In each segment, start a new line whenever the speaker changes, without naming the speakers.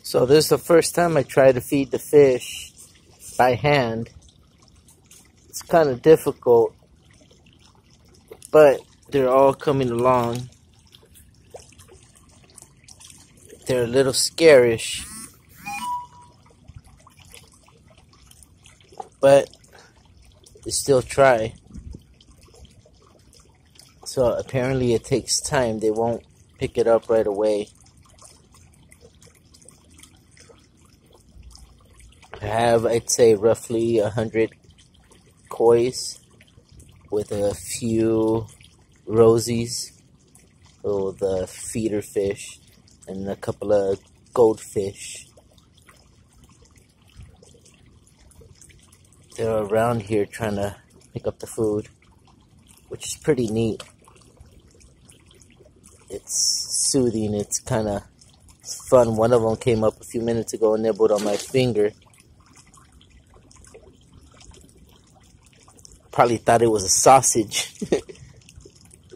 So this is the first time I try to feed the fish by hand. It's kind of difficult, but they're all coming along. They're a little scarish, but they still try. So apparently it takes time. They won't pick it up right away. I have, I'd say, roughly 100 kois with a few rosies, so the feeder fish, and a couple of goldfish. They're around here trying to pick up the food, which is pretty neat. It's soothing, it's kind of fun. One of them came up a few minutes ago and nibbled on my finger. Probably thought it was a sausage.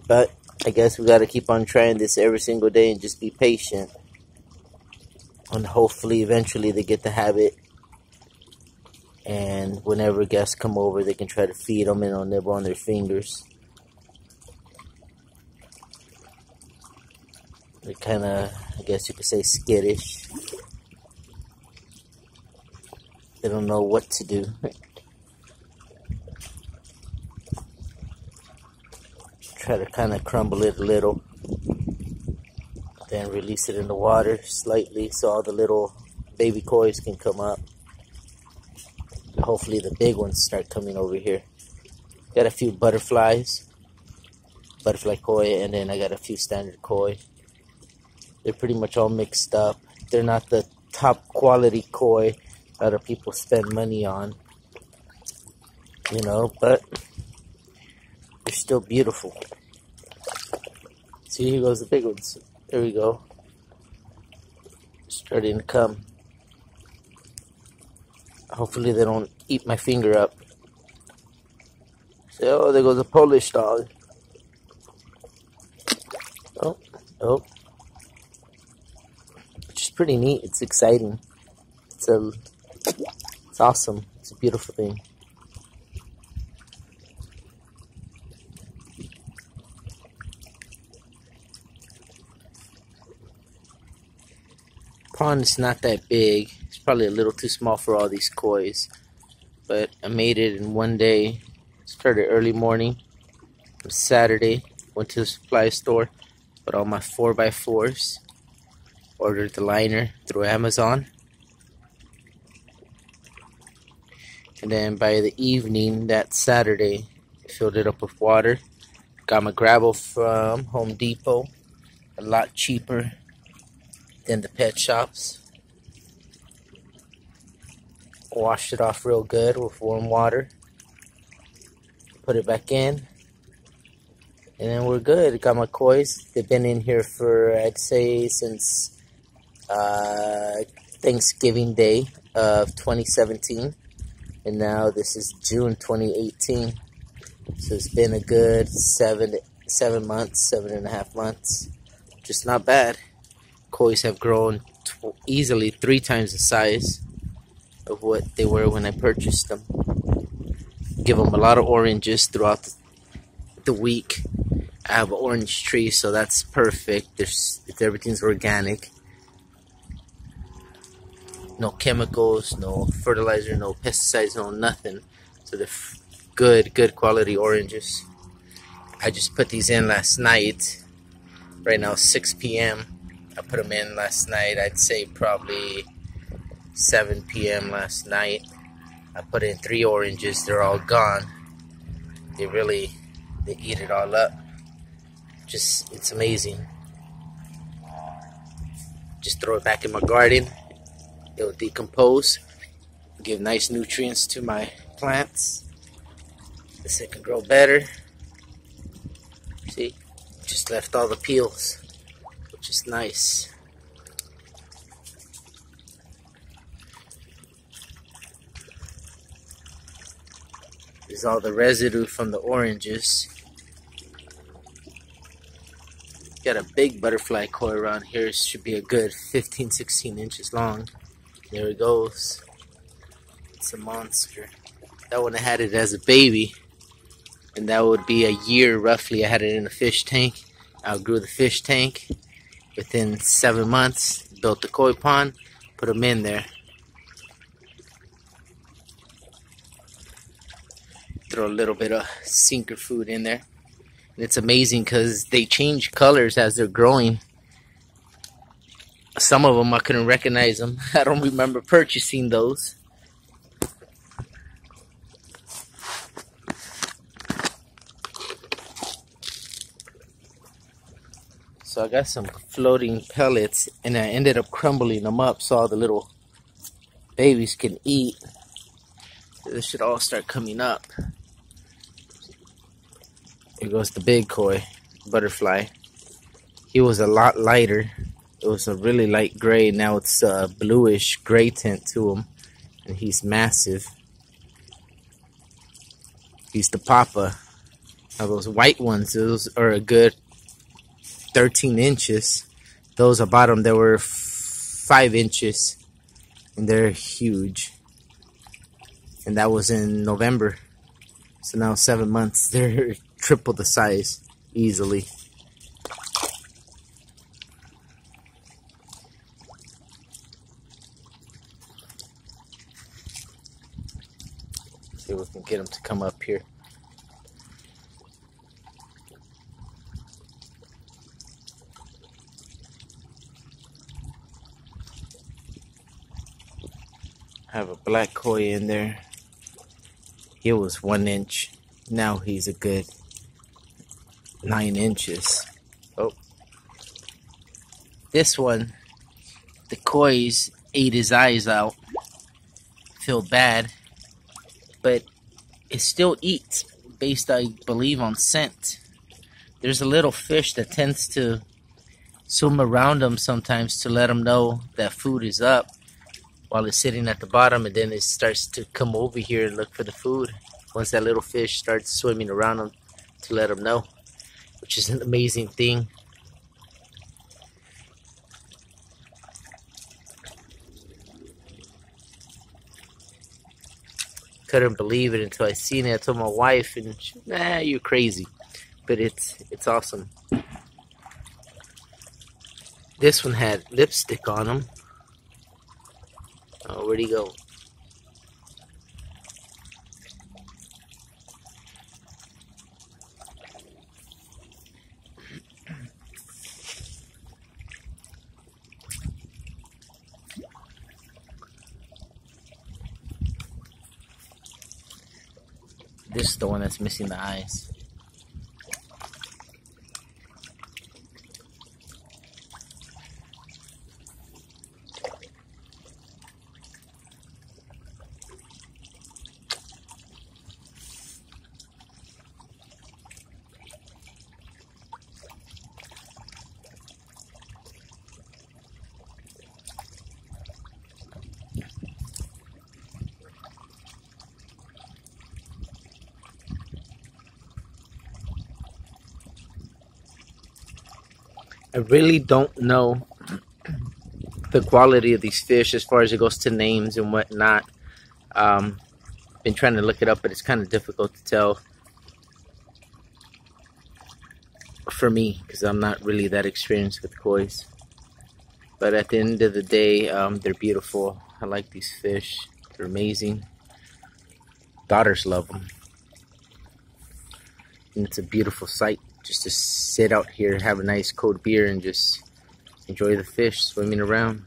But I guess we got to keep on trying this every single day and just be patient. And hopefully eventually they get the habit. And whenever guests come over, they can try to feed them and they'll nibble on their fingers. They're kind of, I guess you could say, skittish. They don't know what to do. Try to kind of crumble it a little, then release it in the water slightly so all the little baby kois can come up. Hopefully the big ones start coming over here. Got a few butterfly koi, and then I got a few standard koi. They're pretty much all mixed up. They're not the top quality koi that other people spend money on, you know, but they're still beautiful. See, here goes the big ones. There we go. Starting to come. Hopefully they don't eat my finger up. So, oh, there goes a Polish dog. Oh. Which is pretty neat. It's exciting. It's awesome. It's a beautiful thing. Pond is not that big. It's probably a little too small for all these kois, but I made it in one day. Started early morning. It was Saturday. Went to the supply store, bought all my 4x4s, ordered the liner through Amazon, and then by the evening that Saturday, I filled it up with water. Got my gravel from Home Depot, a lot cheaper than the pet shops. Washed it off real good with warm water. Put it back in. And then we're good. Got my kois. They've been in here for, I'd say, since Thanksgiving Day of 2017. And now this is June 2018. So it's been a good 7 months, 7.5 months. Just not bad. Kois have grown easily 3 times the size of what they were when I purchased them. Give them a lot of oranges throughout the week. I have an orange tree, so that's perfect. Everything's organic. No chemicals, no fertilizer, no pesticides, no nothing. So they're good quality oranges. I just put these in last night. Right now, 6 p.m. I put them in last night. I'd say probably 7 p.m. last night. I put in 3 oranges. They're all gone. They eat it all up. It's amazing. Just throw it back in my garden. It'll decompose, give nice nutrients to my plants. This it can grow better. See, just left all the peels, which is nice. There's all the residue from the oranges. Got a big butterfly koi around here. It should be a good 15-16 inches long. There it goes. It's a monster. That one I had it as a baby, and that would be a year roughly. I had it in a fish tank. I outgrew the fish tank. Within 7 months, built the koi pond, put them in there. Throw a little bit of sinker food in there. And it's amazing because they change colors as they're growing. Some of them I couldn't recognize them. I don't remember purchasing those. So I got some floating pellets, and I ended up crumbling them up so all the little babies can eat. This should all start coming up. Here goes the big koi butterfly. He was a lot lighter. It was a really light gray. Now it's a bluish gray tint to him, and he's massive. He's the papa. Now those white ones, those are a good 13 inches. Those I bought them, they were 5 inches, and they're huge. And that was in November. So now 7 months, they're triple the size easily. See if we can get them to come up here. I have a black koi in there. He was 1 inch. Now he's a good 9 inches. Oh. This one, the koi's ate his eyes out. Feel bad. But it still eats based, I believe, on scent. There's a little fish that tends to swim around them sometimes to let them know that food is up while it's sitting at the bottom, and then it starts to come over here and look for the food once that little fish starts swimming around them to let them know, which is an amazing thing. Couldn't believe it until I seen it. I told my wife, and she, nah, you're crazy. But it's awesome. This one had lipstick on him. Oh, where'd he go? This is the one that's missing the eyes. I really don't know the quality of these fish as far as it goes to names and whatnot. Been trying to look it up, but it's kind of difficult to tell for me because I'm not really that experienced with kois. But at the end of the day, they're beautiful. I like these fish. They're amazing. Daughters love them. And it's a beautiful sight just to sit out here, have a nice cold beer, and just enjoy the fish swimming around.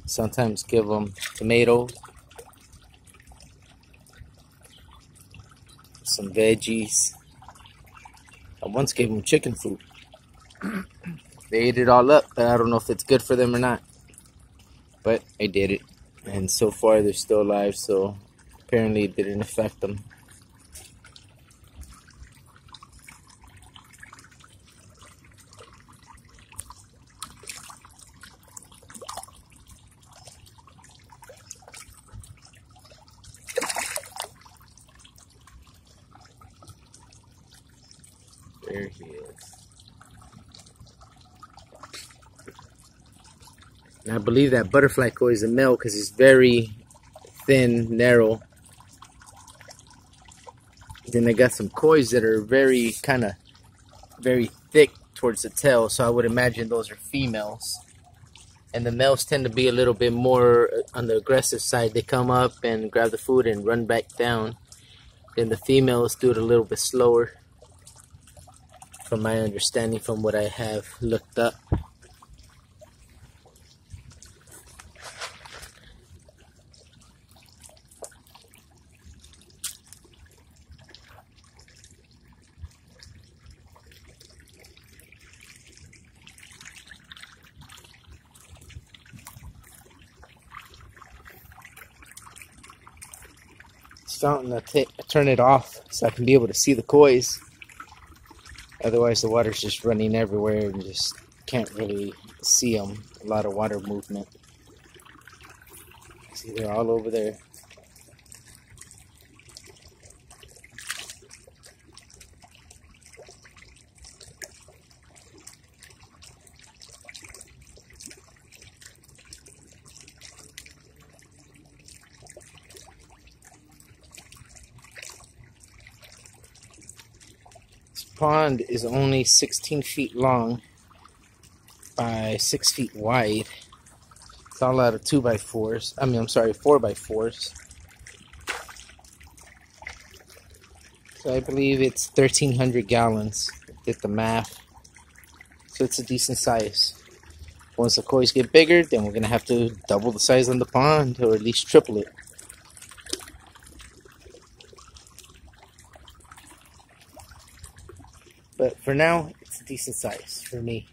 Sometimes give them tomato, some veggies. I once gave them chicken food. They ate it all up, but I don't know if it's good for them or not. But I did it, and so far they're still alive, so apparently it didn't affect them. And I believe that butterfly koi is a male because he's very thin, narrow. Then I got some kois that are very thick towards the tail, so I would imagine those are females. And the males tend to be a little bit more on the aggressive side. They come up and grab the food and run back down. Then the females do it a little bit slower, from my understanding, from what I have looked up. Fountain, I turn it off so I can be able to see the kois. Otherwise the water's just running everywhere and just can't really see them. A lot of water movement. See, they're all over there. Pond is only 16 feet long by 6 feet wide. It's all out of 2x4s. I'm sorry, 4x4s. So I believe it's 1,300 gallons. Did the math. So it's a decent size. Once the kois get bigger, then we're gonna have to double the size on the pond, or at least triple it. But for now, it's a decent size for me.